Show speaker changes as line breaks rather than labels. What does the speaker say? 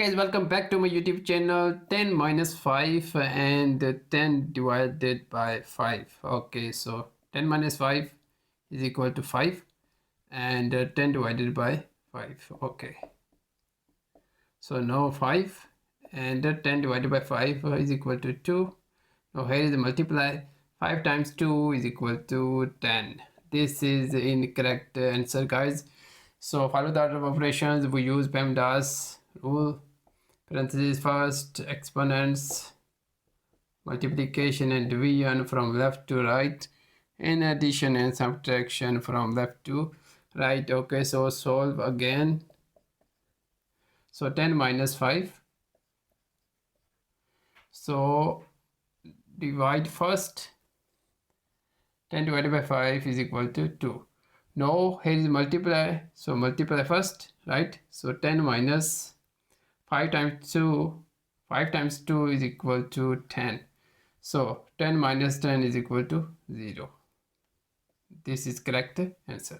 guys, welcome back to my YouTube channel. 10 minus 5 and 10 divided by 5. Okay, so 10 minus 5 is equal to 5 and 10 divided by 5. Okay, so now 5 and 10 divided by 5 is equal to 2. Now here is the multiply. 5 times 2 is equal to 10. This is the incorrect answer, guys. So follow the order of operations. We use PEMDAS rule. Parentheses first, exponents, multiplication and division from left to right, and addition and subtraction from left to right. Okay, so solve again. So 10 minus 5. So divide first. 10 divided by 5 is equal to 2. Now here is multiply. So multiply first, right? So 10 minus 5 times 2. 5 times 2 is equal to 10. So 10 minus 10 is equal to 0. This is correct answer.